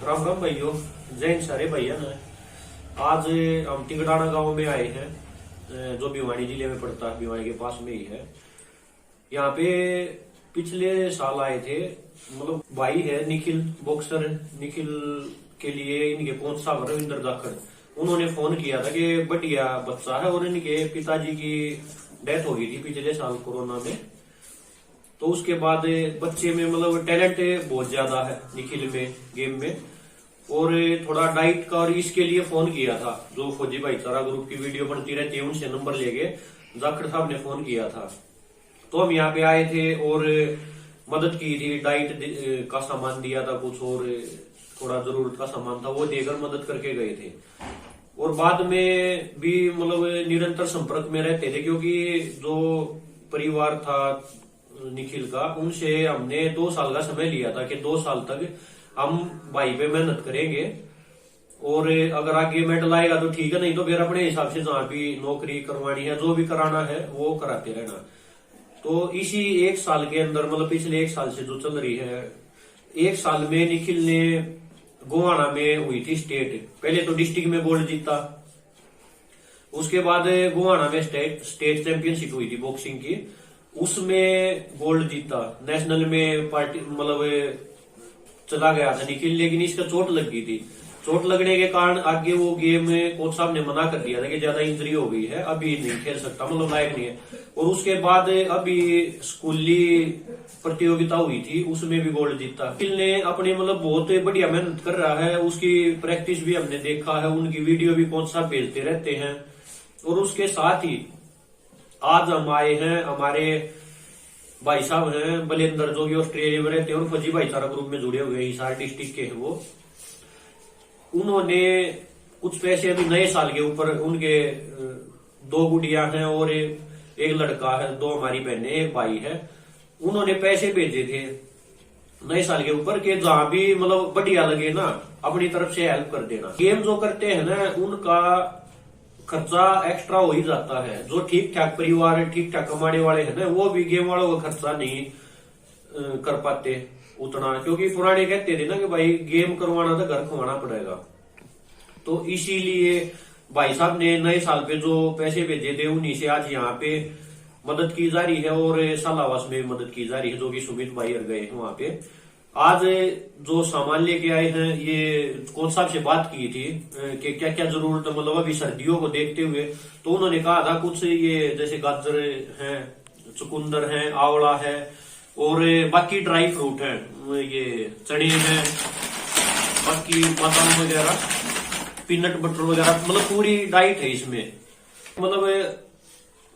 राम राम भाइयों, जैन सारे भैया ना। आज हम तिगड़ाना गांव में आए हैं, जो भिवानी जिले में पड़ता है, भिवानी के पास में ही है। यहाँ पे पिछले साल आए थे। मतलब भाई है निखिल बॉक्सर, निखिल के लिए इनके कोच साहब रविंद्र जाखड़, उन्होंने फोन किया था कि बढ़िया बच्चा है और इनके पिताजी की डेथ हो गई थी पिछले साल कोरोना में। तो उसके बाद बच्चे में मतलब टैलेंट बहुत ज्यादा है निखिल में, गेम में, और थोड़ा डाइट का और इसके लिए फोन किया था। जो फौजी भाईचारा ग्रुप की वीडियो बनती रहती है उनसे नंबर लेके जाखड़ साहब ने फोन किया था। तो हम यहाँ पे आए थे और मदद की थी। डाइट का सामान दिया था कुछ, और थोड़ा जरूरत का सामान था वो देकर मदद करके गए थे। और बाद में भी मतलब निरंतर संपर्क में रहते थे, क्योंकि जो परिवार था निखिल का, उनसे हमने 2 साल का समय लिया था कि 2 साल तक हम भाई पे मेहनत करेंगे, और अगर आगे मेडल आएगा तो ठीक है, नहीं तो फिर अपने हिसाब से जहां भी नौकरी करवानी है, जो भी कराना है वो कराते रहना। तो इसी 1 साल के अंदर, मतलब पिछले 1 साल से जो चल रही है, 1 साल में निखिल ने गोवाना में हुई थी स्टेट, पहले तो डिस्ट्रिक्ट में गोल्ड जीता, उसके बाद गोवाना में स्टेट चैंपियनशिप हुई थी बॉक्सिंग की, उसमें गोल्ड जीता। नेशनल में पार्टी मतलब चला गया था निखिल, लेकिन इसका चोट लग गई थी। चोट लगने के कारण आगे वो गेम कोच साहब ने मना कर दिया था कि ज्यादा इंजरी हो गई है, अभी नहीं खेल सकता, मतलब लायक नहीं है। और उसके बाद अभी स्कूली प्रतियोगिता हुई थी, उसमें भी गोल्ड जीता। निखिल ने अपनी मतलब बहुत बढ़िया मेहनत कर रहा है, उसकी प्रैक्टिस भी हमने देखा है, उनकी वीडियो भी कोच साहब भेजते रहते हैं। और उसके साथ ही आज हम आए हैं, हमारे भाई साहब हैं बलेंद्र, जो कि ऑस्ट्रेलिया में रहते हैं और फौजी भाईचारा ग्रुप में जुड़े हुए हैं, हिसार डिस्ट्रिक्ट के हैं वो। उन्होंने कुछ पैसे अभी नए साल के ऊपर, उनके 2 गुड़िया हैं और एक लड़का है, 2 हमारी बहनें, एक भाई है, उन्होंने पैसे भेजे थे नए साल के ऊपर कि जहां भी मतलब बढ़िया लगे ना, अपनी तरफ से हेल्प कर देना। गेम जो करते हैं ना, उनका खर्चा एक्स्ट्रा हो ही जाता है। जो ठीक ठाक परिवार, ठीक ठाक कमाने वाले हैं ना, वो भी गेम वालों का खर्चा नहीं कर पाते उतना, क्योंकि पुराने कहते थे ना कि भाई गेम करवाना तो घर खुआना पड़ेगा। तो इसीलिए भाई साहब ने नए साल पे जो पैसे भेजे थे, उन्हीं से आज यहाँ पे मदद की जा रही है, और सालावास में भी मदद की जा रही है, जो कि सुमित भाई और गए हैं वहां पे। आज जो सामान लेके आए हैं, ये कोच साहब से बात की थी कि क्या क्या जरूरत है, मतलब अभी सर्दियों को देखते हुए। तो उन्होंने कहा था कुछ ये जैसे गाजर है, चुकंदर है, आंवला है, और बाकी ड्राई फ्रूट है, ये चने हैं, बाकी बादाम वगैरह, पीनट बटर वगैरह, मतलब पूरी डाइट है इसमें। मतलब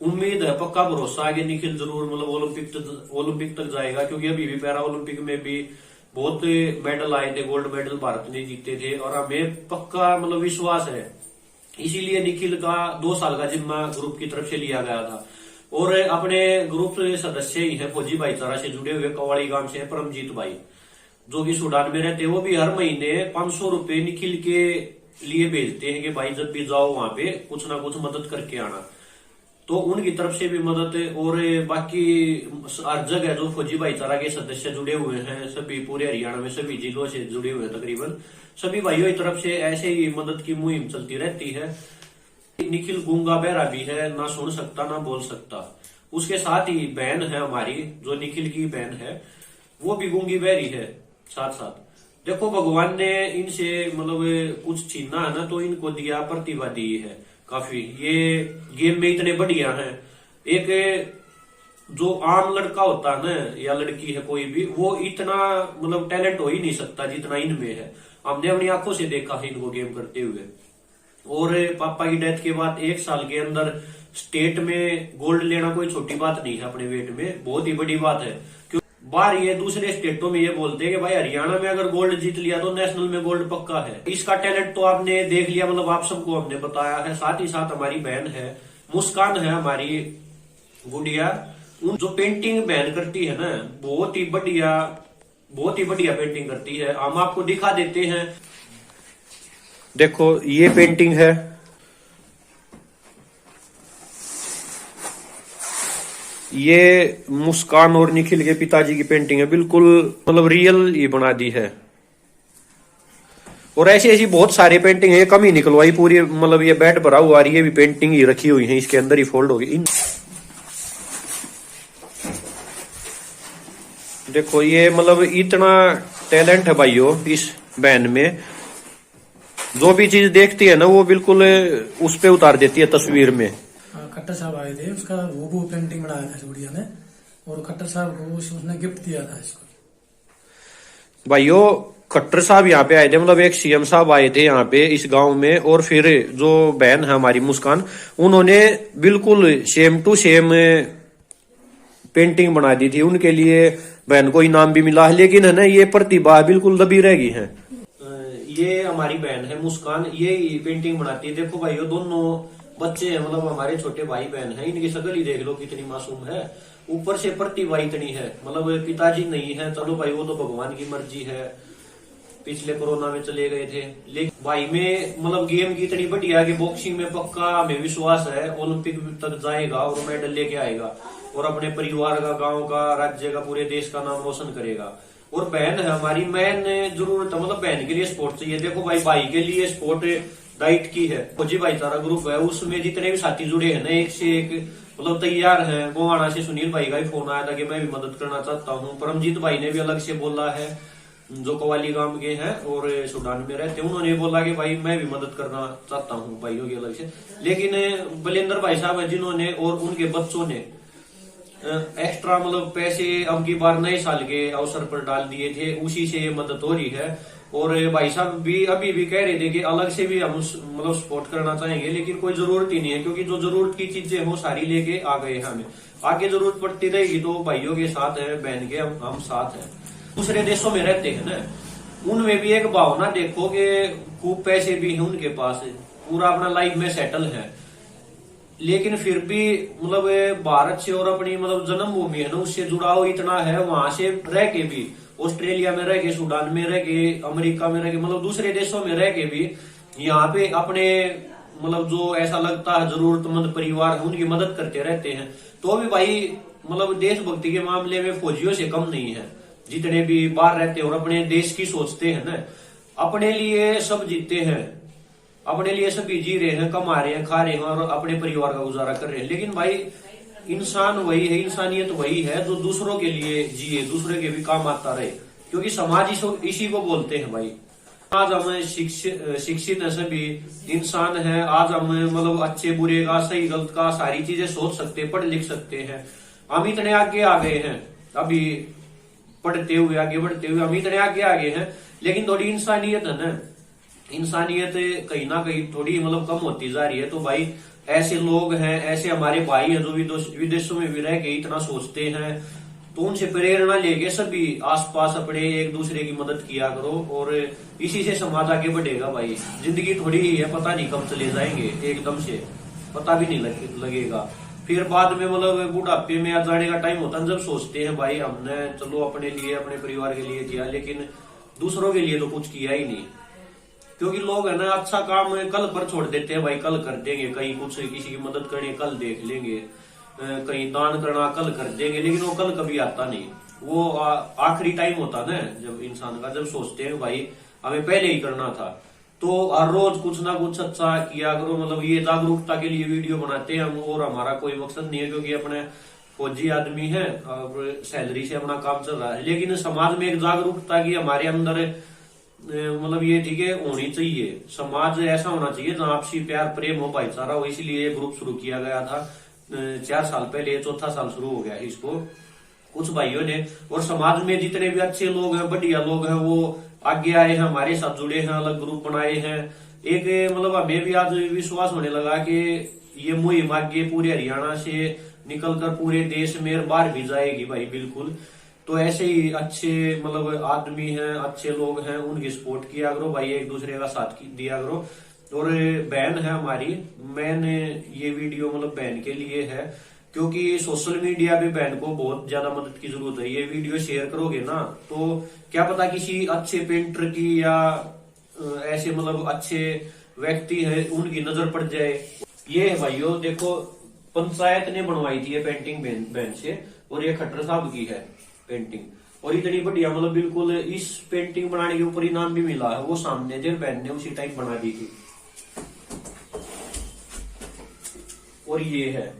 उम्मीद है, पक्का भरोसा है कि निखिल जरूर मतलब ओलंपिक तक जाएगा, क्योंकि अभी भी पैरा ओलंपिक में भी बहुत मेडल आए थे, गोल्ड मेडल भारत ने जीते थे, और हमें पक्का मतलब विश्वास है। इसीलिए निखिल का 2 साल का जिम्मा ग्रुप की तरफ से लिया गया था। और अपने ग्रुप सदस्य ही है फौजी भाईचारा से जुड़े हुए, कवाड़ी गांव से है परमजीत भाई, जो कि सूडान में रहते हैं। वो भी हर महीने 500 रुपए निखिल के लिए भेजते हैं कि भाई जब भी जाओ वहां पे कुछ ना कुछ मदद करके आना। तो उनकी तरफ से भी मदद, और बाकी हर जगह जो फौजी भाईचारा के सदस्य जुड़े हुए हैं, सभी पूरे हरियाणा में सभी जिलों से जुड़े हुए हैं, तकरीबन सभी भाइयों की तरफ से ऐसे ही मदद की मुहिम चलती रहती है। निखिल गूंगा बहरा भी है, ना सुन सकता ना बोल सकता। उसके साथ ही बहन है हमारी, जो निखिल की बहन है, वो भी गूंगी बहरी है साथ साथ। देखो भगवान ने इनसे मतलब कुछ छीना है ना, तो इनको दिया, प्रतिभा दी है काफी। ये गेम में इतने बढ़िया हैं। एक जो आम लड़का होता है ना, या लड़की है कोई भी, वो इतना मतलब टैलेंट हो ही नहीं सकता जितना इनमें है। हमने अपनी आंखों से देखा है इनको गेम करते हुए। और पापा की डेथ के बाद 1 साल के अंदर स्टेट में गोल्ड लेना कोई छोटी बात नहीं है, अपने वेट में बहुत ही बड़ी बात है। बाहर ये दूसरे स्टेटों में ये बोलते हैं कि भाई हरियाणा में अगर गोल्ड जीत लिया तो नेशनल में गोल्ड पक्का है। इसका टैलेंट तो आपने देख लिया, मतलब आप सबको हमने बताया है। साथ ही साथ हमारी बहन है मुस्कान, है हमारी गुड़िया, उन जो पेंटिंग बहन करती है ना, बहुत ही बढ़िया पेंटिंग करती है। हम आपको दिखा देते हैं, देखो ये पेंटिंग है, ये मुस्कान और निखिल के पिताजी की पेंटिंग है, बिल्कुल मतलब रियल ये बना दी है। और ऐसी ऐसी बहुत सारी पेंटिंग है, कम ही निकलवाई पूरी, मतलब ये बेड भरा हुआ ये भी पेंटिंग ही रखी हुई है, इसके अंदर ही फोल्ड होगी। देखो ये मतलब इतना टैलेंट है भाइयों इस बहन में, जो भी चीज देखती है ना वो बिल्कुल उस पे उतार देती है तस्वीर में। खट्टर साहब आए थे, उसका वो पेंटिंग बनाया था गुड़िया ने, और खट्टर साहब को उसने गिफ्ट दिया था इसको। भाइयों खट्टर साहब यहाँ पे आए थे, मतलब एक सीएम साहब आए थे यहाँ पे इस गांव में, और फिर जो बहन है हमारी मुस्कान, उन्होंने बिल्कुल सेम टू सेम पेंटिंग बना दी थी। उनके लिए बहन को इनाम भी मिला है, लेकिन है ना ये प्रतिभा बिल्कुल दबी रह गई है। ये हमारी बहन है मुस्कान, ये पेंटिंग बनाती है। देखो भाइयों दोनों बच्चे हैं, मतलब हमारे छोटे भाई बहन हैं, इनकी शक्ल ही देख लो कितनी मासूम है, ऊपर से प्रतिभा इतनी है, मतलब पिताजी नहीं है, चलो भाई वो तो भगवान की मर्जी है, पिछले कोरोना में चले गए थे, लेकिन भाई में मतलब गेम की इतनी बढ़िया कि बॉक्सिंग में पक्का हमें विश्वास है ओलंपिक तक जाएगा और मेडल लेके आएगा, और अपने परिवार का, गांव का, राज्य का, पूरे देश का नाम रोशन करेगा। और बहन है हमारी, मैन जरूरत है, मतलब बहन के लिए स्पोर्ट चाहिए। देखो भाई के लिए स्पोर्ट डाइट की है, फौजी भाईचारा ग्रुप है, उसमें जितने भी साथी जुड़े हैं ना एक से एक मतलब तैयार हैं। गोवाना से सुनील भाई का भी फोन आया था कि मैं भी मदद करना चाहता हूँ। परमजीत भाई ने भी अलग से बोला है, जो कवाली गांव के हैं और सूडान में रहते, उन्होंने बोला कि भाई मैं भी मदद करना चाहता हूँ भाइयों की अलग से। लेकिन बलेंद्र भाई साहब है जिन्होंने और उनके बच्चों ने एक्स्ट्रा मतलब पैसे अब की बार नए साल के अवसर पर डाल दिए थे, उसी से ये मदद हो रही है। और भाई साहब भी अभी भी कह रहे थे कि अलग से भी हम मतलब सपोर्ट करना चाहेंगे, लेकिन कोई जरूरत ही नहीं है, क्योंकि जो जरूरत की चीजें वो सारी लेके आ गए हैं। हमें आगे जरूरत पड़ती रहेगी तो भाइयों के साथ है, बहन के हम साथ हैं। दूसरे देशों में रहते हैं ना, उनमें भी एक भावना देखो कि खूब पैसे भी हैं उनके पास, पूरा अपना लाइफ में सेटल है, लेकिन फिर भी मतलब भारत से और अपनी मतलब जन्मभूमि है ना उससे जुड़ाव इतना है, वहां से रह के भी, ऑस्ट्रेलिया में रह के, सूडान में रह के, अमेरिका में रह के, मतलब दूसरे देशों में रह के भी यहाँ पे अपने मतलब जो ऐसा लगता है जरूरतमंद परिवार है उनकी मदद करते रहते हैं। तो भी भाई मतलब देशभक्ति के मामले में फौजियों से कम नहीं है, जितने भी बाहर रहते हैं और अपने देश की सोचते हैं ना, अपने लिए सब जीते हैं, अपने लिए सभी जी रहे हैं, कमा रहे हैं, खा रहे हैं और अपने परिवार का गुजारा कर रहे हैं। लेकिन भाई इंसान वही है, इंसानियत वही है जो दूसरों के लिए जिए, दूसरे के भी काम आता रहे, क्योंकि समाज इसी को बोलते हैं भाई। आज हम शिक्षित है, सभी इंसान है, आज हम मतलब अच्छे बुरे का, सही गलत का सारी चीजें सोच सकते हैं, पढ़ लिख सकते हैं। हम इतने आगे आ गए हैं, अभी पढ़ते हुए आगे बढ़ते हुए हम इतने आगे आ गए हैं, लेकिन थोड़ी इंसानियत है ना, इंसानियत कहीं ना कहीं थोड़ी मतलब कम होती जा रही है। तो भाई ऐसे लोग हैं, ऐसे हमारे भाई हैं जो विदेशों में भी रह के इतना सोचते हैं, तो उनसे प्रेरणा लेके सभी आसपास अपने एक दूसरे की मदद किया करो, और इसी से समाज आगे बढ़ेगा। भाई जिंदगी थोड़ी ही है, पता नहीं कब चले जाएंगे, एकदम से पता भी नहीं लगेगा। फिर बाद में मतलब बुढ़ापे में आ जाने का टाइम होता है, जब सोचते हैं भाई हमने चलो अपने लिए, अपने परिवार के लिए किया, लेकिन दूसरों के लिए तो कुछ किया ही नहीं। क्योंकि लोग है ना अच्छा काम कल पर छोड़ देते हैं, भाई कल कर देंगे, कहीं कुछ किसी की मदद करनी कल देख लेंगे, कहीं दान करना कल कर देंगे, लेकिन वो कल कभी आता नहीं। वो आखिरी टाइम होता ना जब इंसान का, जब सोचते हैं भाई हमें पहले ही करना था। तो हर रोज कुछ ना कुछ अच्छा किया करो, मतलब ये जागरूकता के लिए वीडियो बनाते हैं हम, और हमारा कोई मकसद नहीं है, क्योंकि अपने फौजी आदमी है और सैलरी से अपना काम चल रहा है, लेकिन समाज में एक जागरूकता की हमारे अंदर मतलब ये ठीक है होनी चाहिए। समाज ऐसा होना चाहिए जहां आपसी प्यार, प्रेम हो, भाईचारा हो। इसीलिए ये ग्रुप शुरू किया गया था 4 साल पहले, 4था साल शुरू हो गया है इसको कुछ भाइयों ने। और समाज में जितने भी अच्छे लोग हैं, बढ़िया लोग हैं, वो आगे आए हैं, हमारे साथ जुड़े हैं, अलग ग्रुप बनाए हैं। एक मतलब हमें भी आज विश्वास होने लगा कि ये मुहिम आगे पूरे हरियाणा से निकलकर पूरे देश में बाहर भी जाएगी भाई, बिल्कुल। तो ऐसे ही अच्छे मतलब आदमी हैं, अच्छे लोग हैं, उनकी सपोर्ट किया करो भाई, एक दूसरे का साथ दिया करो। और बहन है हमारी, मैंने ये वीडियो मतलब बहन के लिए है, क्योंकि सोशल मीडिया पे बहन को बहुत ज्यादा मदद की जरूरत है। ये वीडियो शेयर करोगे ना तो क्या पता किसी अच्छे पेंटर की या ऐसे मतलब अच्छे व्यक्ति है उनकी नजर पड़ जाए। ये है भाइयों, देखो पंचायत ने बनवाई थी ये पेंटिंग बहन से, और ये खट्टर साहब की है पेंटिंग। और इतनी बढ़िया मतलब बिल्कुल इस पेंटिंग बनाने के ऊपर इनाम भी मिला है, वो सामने जो बहन ने उसी टाइप बना दी थी। और ये है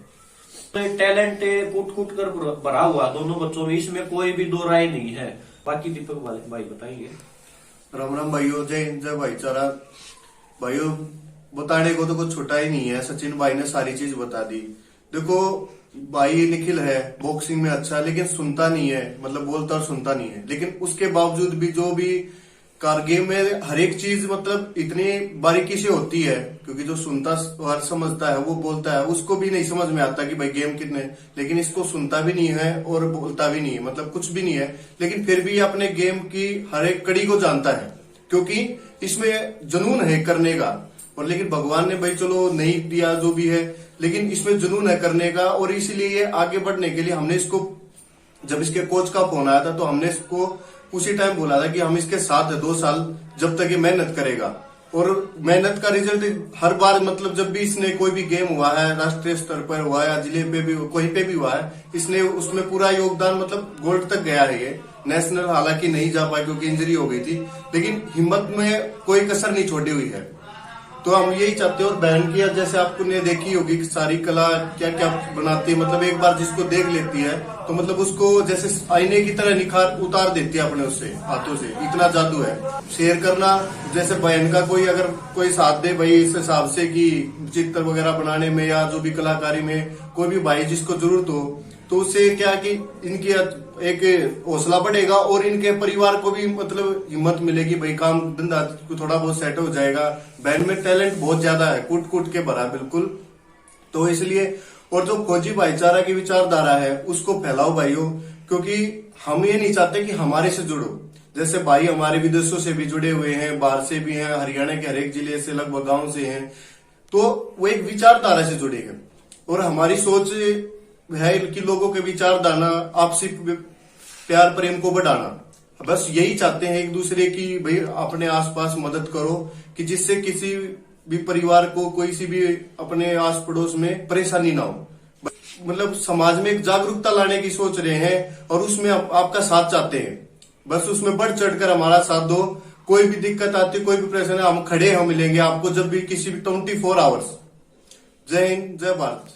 टैलेंट कूट कूट कर भरा हुआ दोनों बच्चों में, इसमें कोई भी दो राय नहीं है। बाकी दीपक भाई बताएंगे। राम राम भाइयों, जय हिंद, जय भाईचारा। भाइयों, बताने को तो कुछ छुटा ही नहीं है, सचिन भाई ने सारी चीज बता दी। देखो भाई निखिल है बॉक्सिंग में अच्छा, लेकिन सुनता नहीं है, मतलब बोलता और सुनता नहीं है। लेकिन उसके बावजूद भी जो भी कार गेम में हर एक चीज मतलब इतनी बारीकी से होती है, क्योंकि जो सुनता और समझता है वो बोलता है, उसको भी नहीं समझ में आता कि भाई गेम कितने, लेकिन इसको सुनता भी नहीं है और बोलता भी नहीं है, मतलब कुछ भी नहीं है, लेकिन फिर भी अपने गेम की हर एक कड़ी को जानता है, क्योंकि इसमें जुनून है करने का। और लेकिन भगवान ने भाई चलो नहीं दिया जो भी है, लेकिन इसमें जुनून है करने का। और इसीलिए आगे बढ़ने के लिए हमने इसको, जब इसके कोच का फोन आया था तो हमने इसको उसी टाइम बोला था कि हम इसके साथ है 2 साल, जब तक ये मेहनत करेगा। और मेहनत का रिजल्ट हर बार, मतलब जब भी इसने कोई भी गेम हुआ है, राष्ट्रीय स्तर पर हुआ है या जिले पे भी कहीं पे भी हुआ है, इसने उसमें पूरा योगदान, मतलब गोल्ड तक गया है। ये नेशनल हालांकि नहीं जा पाया क्योंकि इंजरी हो गई थी, लेकिन हिम्मत में कोई कसर नहीं छोड़ी हुई है। तो हम यही चाहते हैं। और बहन की जैसे आपने देखी होगी सारी कला क्या क्या बनाती है, मतलब एक बार जिसको देख लेती है तो मतलब उसको जैसे आईने की तरह निखार उतार देती है अपने उससे हाथों से, इतना जादू है। शेयर करना, जैसे बहन का कोई अगर कोई साथ दे भाई इस हिसाब से कि चित्र वगैरह बनाने में या जो भी कलाकारी में कोई भी भाई जिसको जरूरत हो, तो उससे क्या कि इनकी एक हौसला बढ़ेगा और इनके परिवार को भी मतलब हिम्मत मिलेगी, भाई काम धंधा थोड़ा बहुत सेट हो जाएगा। बहन में टैलेंट बहुत ज्यादा है, कूट कूट के भरा बिल्कुल। तो इसलिए, और जो फौजी भाईचारा की विचारधारा है उसको फैलाओ भाइयों, क्योंकि हम ये नहीं चाहते कि हमारे से जुड़ो। जैसे भाई हमारे विदेशों से भी जुड़े हुए हैं, बाहर से भी हैं, हरियाणा के हर एक जिले से, लगभग गांव से हैं, तो वो एक विचारधारा से जुड़े हैं। और हमारी सोच है कि लोगों के विचारधारा, आपसी प्यार प्रेम को बढ़ाना, बस यही चाहते हैं एक दूसरे की, भाई अपने आसपास मदद करो कि जिससे किसी भी परिवार को, कोई सी भी अपने आस पड़ोस में परेशानी ना हो। मतलब समाज में एक जागरूकता लाने की सोच रहे हैं और उसमें आपका साथ चाहते हैं। बस उसमें बढ़ चढ़कर हमारा साथ दो। कोई भी दिक्कत आती, कोई भी परेशानी, हम खड़े, हम मिलेंगे आपको जब भी, किसी भी 24 आवर्स। जय हिंद, जय भारत।